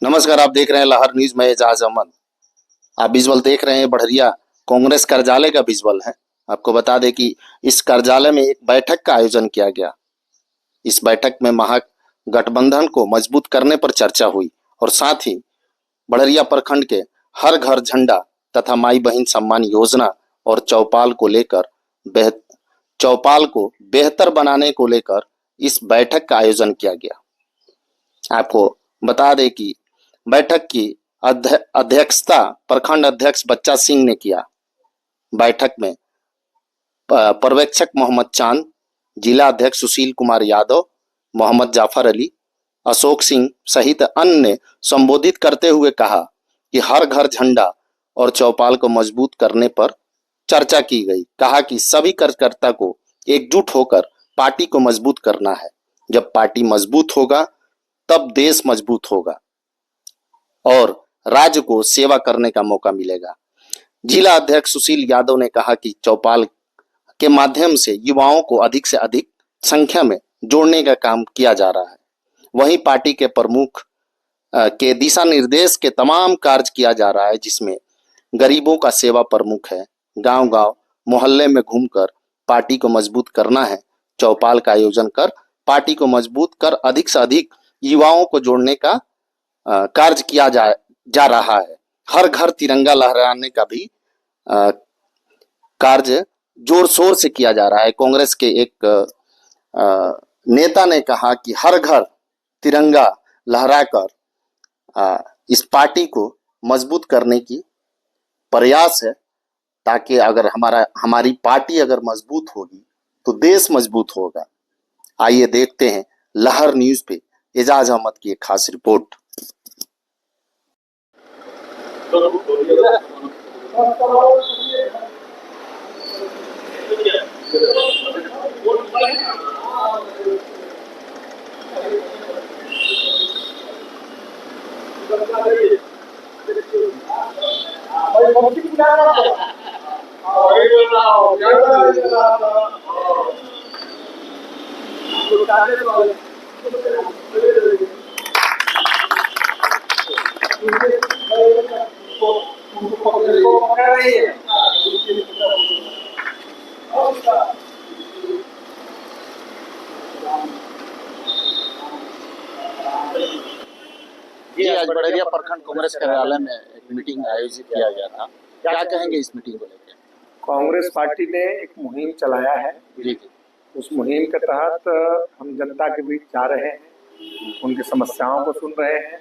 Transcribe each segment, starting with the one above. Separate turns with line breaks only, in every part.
नमस्कार। आप देख रहे हैं लहर न्यूज। मैं एजाज अहमद। आप विजुअल देख रहे हैं बढ़िया कांग्रेस कार्यालय का विजुअल है। आपको बता दें कि इस कार्यालय में एक बैठक का आयोजन किया गया। इस बैठक में महागठबंधन को मजबूत करने पर चर्चा हुई और साथ ही बढ़िया प्रखंड के हर घर झंडा तथा माई बहन सम्मान योजना और चौपाल को बेहतर बनाने को लेकर इस बैठक का आयोजन किया गया। आपको बता दें कि बैठक की अध्यक्षता प्रखंड अध्यक्ष बच्चा सिंह ने किया। बैठक में पर्यवेक्षक मोहम्मद चांद, जिला अध्यक्ष सुशील कुमार यादव, मोहम्मद जाफर अली, अशोक सिंह सहित अन्य ने संबोधित करते हुए कहा कि हर घर झंडा और चौपाल को मजबूत करने पर चर्चा की गई। कहा कि सभी कार्यकर्ता को एकजुट होकर पार्टी को मजबूत करना है। जब पार्टी मजबूत होगा तब देश मजबूत होगा और राज्य को सेवा करने का मौका मिलेगा। जिला अध्यक्ष सुशील यादव ने कहा कि चौपाल के माध्यम से युवाओं को अधिक से अधिक संख्या में जोड़ने का काम किया जा रहा है। वहीं पार्टी के प्रमुख के दिशा निर्देश के तमाम कार्य किया जा रहा है, जिसमें गरीबों का सेवा प्रमुख है। गांव-गांव मोहल्ले में घूमकर पार्टी को मजबूत करना है। चौपाल का आयोजन कर पार्टी को मजबूत कर अधिक से अधिक युवाओं को जोड़ने का कार्य किया जा रहा है। हर घर तिरंगा लहराने का भी कार्य जोर शोर से किया जा रहा है। कांग्रेस के एक नेता ने कहा कि हर घर तिरंगा लहराकर इस पार्टी को मजबूत करने की प्रयास है, ताकि अगर हमारी पार्टी अगर मजबूत होगी तो देश मजबूत होगा। आइए देखते हैं लहर न्यूज पे एजाज अहमद की एक खास रिपोर्ट। जी, आज बड़रिया प्रखंड कांग्रेस कार्यालय में एक मीटिंग आयोजित किया गया था। क्या कहेंगे इस मीटिंग को लेकर?
कांग्रेस पार्टी ने एक मुहिम चलाया है।
जी।
उस मुहिम के तहत हम जनता के बीच जा रहे हैं, उनकी समस्याओं को सुन रहे हैं,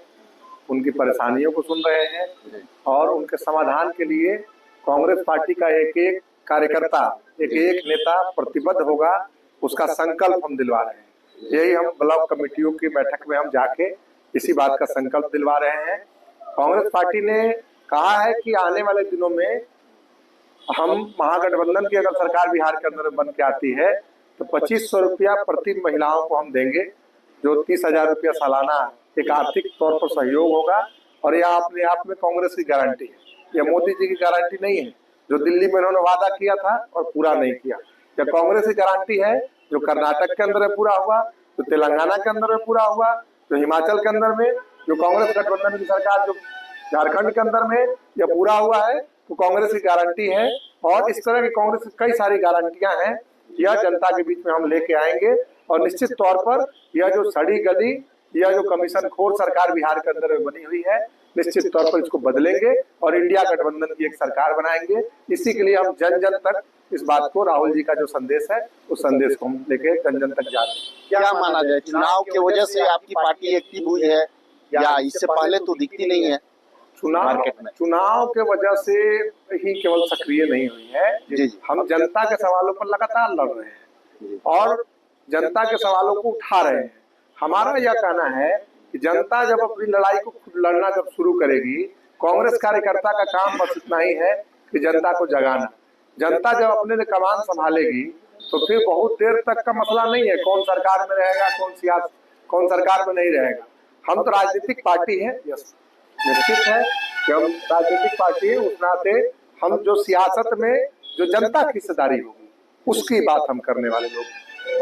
उनकी परेशानियों को सुन रहे हैं और उनके समाधान के लिए कांग्रेस पार्टी का एक एक कार्यकर्ता, एक एक नेता प्रतिबद्ध होगा, उसका संकल्प हम दिलवा रहे हैं। यही हम ब्लॉक कमेटियों की बैठक में हम जाके इसी बात का संकल्प दिलवा रहे हैं। कांग्रेस पार्टी ने कहा है कि आने वाले दिनों में हम महागठबंधन की अगर सरकार बिहार के अंदर बन के आती है तो 2500 रुपया प्रति महिलाओं को हम देंगे, जो 30,000 रुपया सालाना एक आर्थिक तौर पर सहयोग होगा। और यह अपने आप में कांग्रेस की गारंटी है, यह मोदी जी की गारंटी नहीं है जो दिल्ली में उन्होंने वादा किया था और पूरा नहीं किया। यह कांग्रेस की गारंटी है जो कर्नाटक के अंदर में पूरा हुआ, जो तेलंगाना के अंदर में पूरा हुआ, जो हिमाचल के अंदर में जो कांग्रेस गठबंधन की सरकार जो झारखंड के अंदर में यह पूरा हुआ है, तो कांग्रेस की गारंटी है। और इस तरह की कांग्रेस की कई सारी गारंटियां हैं, यह जनता के बीच में हम लेके आएंगे। और निश्चित तौर पर यह जो सड़ी गली, यह जो कमीशन खोर सरकार बिहार के अंदर में बनी हुई है, निश्चित तौर पर इसको बदलेंगे और इंडिया गठबंधन की एक सरकार बनाएंगे। इसी के लिए हम जन जन तक इस बात को, राहुल जी का जो संदेश है उस संदेश को हम लेके जन जन तक जा रहे हैं।
क्या माना जाए, चुनाव की वजह से आपकी पार्टी एक्टिव हुई है या इससे पहले तो दिखती नहीं है?
चुनाव के वजह से ही केवल सक्रिय नहीं हुई है। हम जनता के सवालों पर लगातार लड़ रहे हैं और जनता के सवालों को उठा रहे हैं। हमारा यह कहना है कि जनता जब अपनी लड़ाई को खुद लड़ना जब शुरू करेगी, कांग्रेस कार्यकर्ता का काम बस इतना ही है कि जनता को जगाना। जनता जब अपने कमान संभालेगी तो फिर बहुत देर तक का मसला नहीं है कौन सरकार में रहेगा, कौन सरकार में नहीं रहेगा। हम तो राजनीतिक पार्टी है, निश्चित है कि हम राजनीतिक पार्टी है, उस नाते हम जो सियासत में जो जनता की हिस्सेदारी होगी उसकी बात हम करने वाले लोग।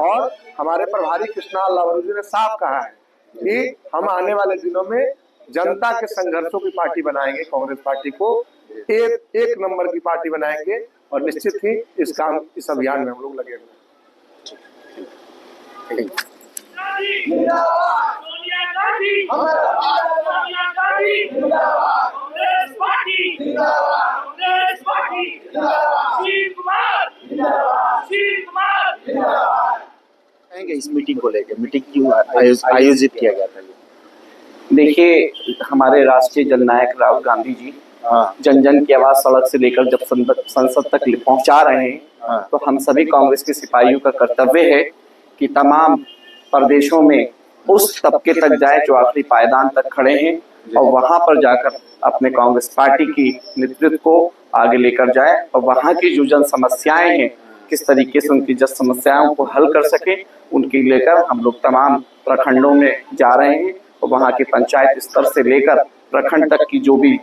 और हमारे प्रभारी कृष्णा लावरू जी ने साफ कहा है कि हम आने वाले दिनों में जनता के संघर्षों की पार्टी बनाएंगे। कांग्रेस पार्टी को एक नंबर की पार्टी बनाएंगे और निश्चित ही इस अभियान में हम लोग लगे हुए हैं।
सोनिया गांधी सोनिया गांधी कांग्रेस पार्टी शिव कुमार
कहेंगे इस मीटिंग को लेकर, मीटिंग क्यों आयोजित किया गया था?
देखिए, हमारे राष्ट्रीय जननायक राहुल गांधी जी जन जन की आवाज सड़क से लेकर जब संसद तक पहुंचा रहे हैं, तो हम सभी कांग्रेस के सिपाहियों का कर्तव्य है कि तमाम प्रदेशों में उस तबके तक जाए जो आखिरी पायदान तक खड़े हैं, और वहां पर जाकर अपने कांग्रेस पार्टी की नेतृत्व को आगे लेकर जाए, और वहां की जो जन समस्याएं हैं किस तरीके से उनकी जन समस्याओं को हल कर सके, उनके लेकर हम लोग तमाम प्रखंडों में जा रहे हैं, और वहां के पंचायत स्तर से लेकर प्रखंड तक की जो भी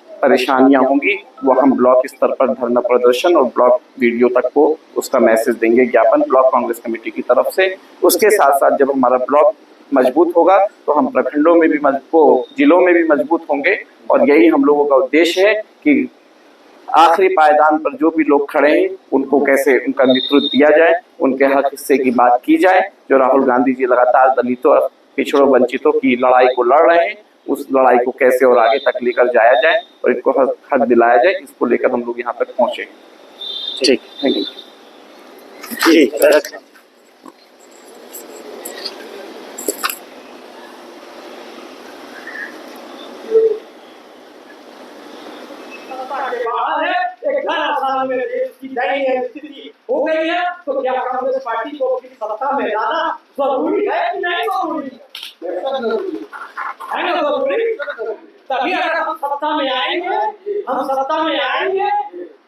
परेशानियां होंगी वो हम ब्लॉक स्तर पर धरना प्रदर्शन और ब्लॉक वीडियो तक को उसका मैसेज देंगे, ज्ञापन ब्लॉक कांग्रेस कमेटी की तरफ से। उसके साथ साथ जब हमारा ब्लॉक मजबूत होगा तो हम प्रखंडों में भी मजबूत, जिलों में भी मजबूत होंगे, और यही हम लोगों का उद्देश्य है कि आखिरी पायदान पर जो भी लोग खड़े हैं उनको कैसे उनका नेतृत्व दिया जाए, उनके हक हिस्से की बात की जाए। जो राहुल गांधी जी लगातार दलितों, पिछड़ों, वंचितों की लड़ाई को लड़ रहे हैं, उस लड़ाई को कैसे और आगे तक लेकर जाया जाए और इनको हक दिलाया जाए, इसको लेकर हम लोग यहाँ तक पहुंचे।
ठीक,
थैंक यू।
ठीक।
में देश की दयनीय स्थिति हो गई है, तो क्या कांग्रेस पार्टी को अपनी सत्ता में लाना जरूरी है कि नहीं जरूरी है? ना जरूरी, तभी अगर हम सत्ता में आएंगे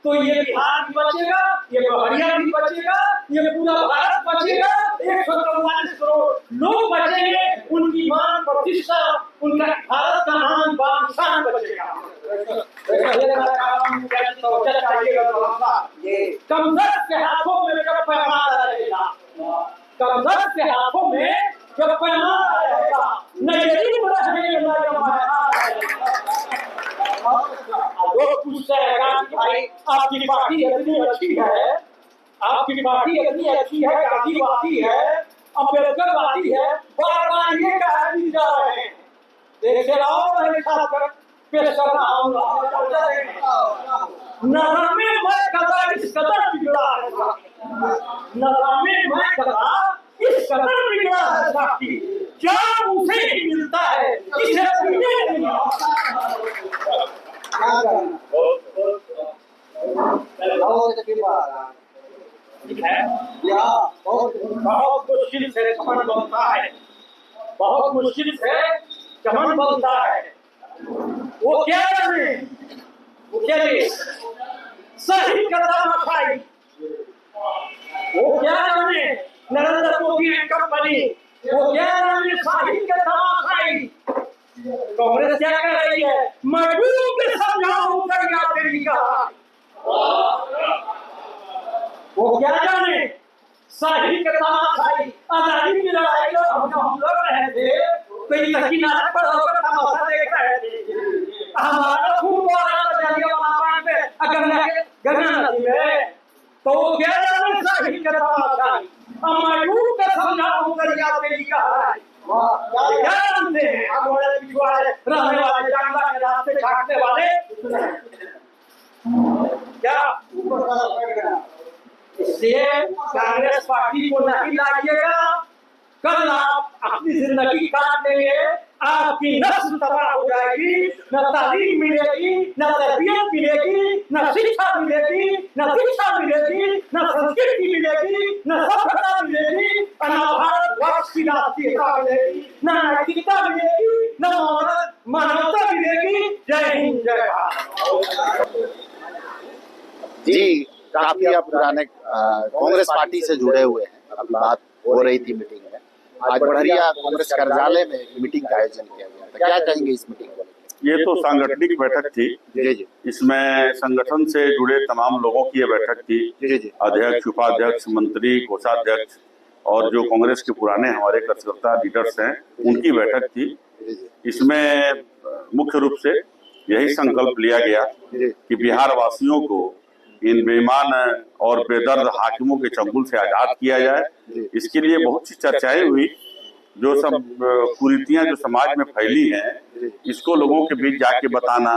तो ये बिहार भी बचेगा, ये बहरिया भी बचेगा, ये पूरा भारत बचेगा, 144 करोड़ लोग बचेंगे, उनकी मान प्रतिष्ठा, उनका भारत का मान बान शान बचेगा। कमजोर के हाथों में जब पैमाना रहेगा, कमजोर के हाथों में जब पैमाना रहेगा, न गरीब रहेंगे न लोग पूछते रहेगा कि भाई आपकी पार्टी इतनी अच्छी है, आपकी पार्टी इतनी अच्छी है, गांधीवादी है, अम्बेडकरवादी है, बार बार ये कहा जा रहे हैं। देखे रहो मेरे खाकर पेश कर रहा हूँ, नरमे मैं कदा इस कदर बिगड़ा है, नरमे मैं कदा इस कदर बिगड़ा है साथी, क्या उसे ही मिलता है इसे पीने नहीं बहुत मुश्किल से चमन बनता है, बहुत मुश्किल से चमन बनता है। वो क्या जाने, वो क्या जाने सही कदम उठाई, वो क्या जाने नरेंद्र मोदी एंड कंपनी, वो क्या जाने सही कदम उठाई। कांग्रेस क्या कर रही है, मजबूत के समझाओ करना तरीका, वो क्या जाने सही कदम उठाई। आजादी की लड़ाई में हम लोग रहे थे, कोई लकी नाटक पर होकर तमाशा देख रहे थे, हमारा खूब पे अगर गंगा नदी में, तो वो क्या जाने सही कदम उठाई। मजबूत के समझाओ करना तरीका है, क्या जानते हैं हमारे पिछवाड़े रहने वाले, जंगला के रास्ते काटने वाले, क्या इसलिए कांग्रेस पार्टी को नहीं लाइएगा, कल आप अपनी जिंदगी काट लेंगे, आपकी नस्ल तबाह हो जाएगी, न तालीम मिलेगी, न तरबियत मिलेगी, न शिक्षा मिलेगी, न दीक्षा मिलेगी, न संस्कृति मिलेगी, न सभ्यता मिलेगी, न भारतवर्ष की राष्ट्रीयता मिलेगी, न नैतिकता मिलेगी, न मानवता मिलेगी। जय हिंद, जय भारत।
जी, काफी आप पुराने कांग्रेस पार्टी से जुड़े हुए हैं, अभी बात हो रही थी मीटिंग में, आज बढ़िया कांग्रेस कार्यालय में मीटिंग का आयोजन किया गया था, क्या कहेंगे इस मीटिंग को?
ये तो सांगठनिक बैठक थी,
जी।
इसमें संगठन से जुड़े तमाम लोगों की ये बैठक थी,
जी।
अध्यक्ष, उपाध्यक्ष, मंत्री, कोषाध्यक्ष और जो कांग्रेस के पुराने हमारे कार्यकर्ता लीडर्स हैं उनकी बैठक थी। इसमें मुख्य रूप से यही संकल्प लिया गया कि बिहार वासियों को इन बेईमान और बेदर्द हाकिमों के चंगुल से आजाद किया जाए। इसके लिए बहुत सी चर्चाएं हुई। जो सब कुरीतियां जो समाज में फैली हैं, इसको लोगों के बीच जाके बताना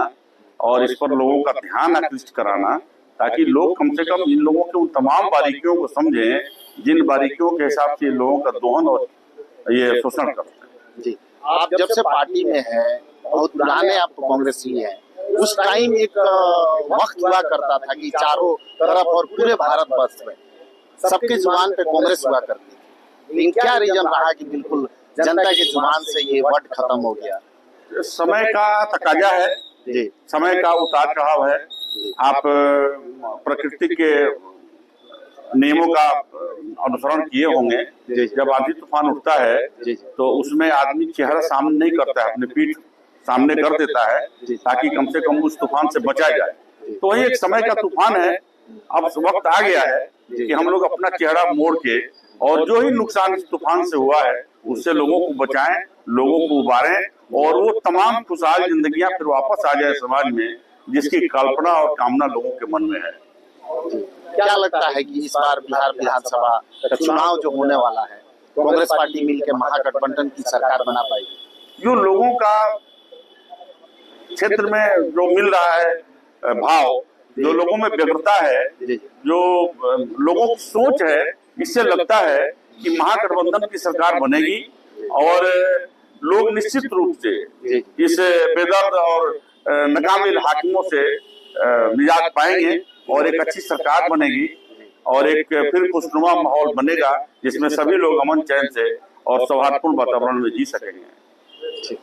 और इस पर लोगों का ध्यान आकृष्ट कराना, ताकि लोग कम से कम इन लोगों के उन तमाम बारीकियों को समझें जिन बारीकियों के हिसाब से लोगों का दोहन और ये शोषण करते हैं।
जी, आप जब से पार्टी में हैं, बहुत पुराने आप कांग्रेसी हैं, उस टाइम एक वक्त हुआ करता था कि चारों तरफ और पूरे भारतवर्ष में सबके जुबान पे कांग्रेस हुआ करती थी। लेकिन क्या रीजन रहा कि बिल्कुल जनता की जुबान से ये वर्ड खत्म हो गया?
समय का तकाजा है
जी,
समय का उतार चढ़ाव है। आप प्रकृति के नियमों का अनुसरण किए होंगे। जब आंधी तूफान उठता है तो उसमें आदमी चेहरा सामने नहीं करता है, अपनी पीठ सामने कर देता है ताकि कम से कम उस तूफान से बचा जाए। तो वही एक समय का तूफान है। अब वक्त आ गया है कि हम लोग अपना चेहरा मोड़ के और जो ही नुकसान इस तूफान से हुआ है उससे लोगों को बचाएं, लोगों को उबारें और वो तमाम खुशहाल जिंदगियां फिर वापस आ जाए समाज में, जिसकी कल्पना और कामना लोगों के मन में है।
क्या लगता है कि इस बार बिहार विधानसभा का चुनाव जो होने वाला है, कांग्रेस पार्टी मिलकर महागठबंधन की सरकार बना पाएगी?
जो लोगों का क्षेत्र में जो मिल रहा है भाव, जो लोगों में व्यग्रता है, जो लोगों की सोच है, इससे लगता है कि महागठबंधन की सरकार बनेगी और लोग निश्चित रूप से इस बेदर्द और नाकाबिल हाकिमों से निजात पाएंगे और एक अच्छी सरकार बनेगी और एक फिर खुशनुमा माहौल बनेगा जिसमें सभी लोग अमन चैन से और सौहार्दपूर्ण वातावरण में जी सकेंगे।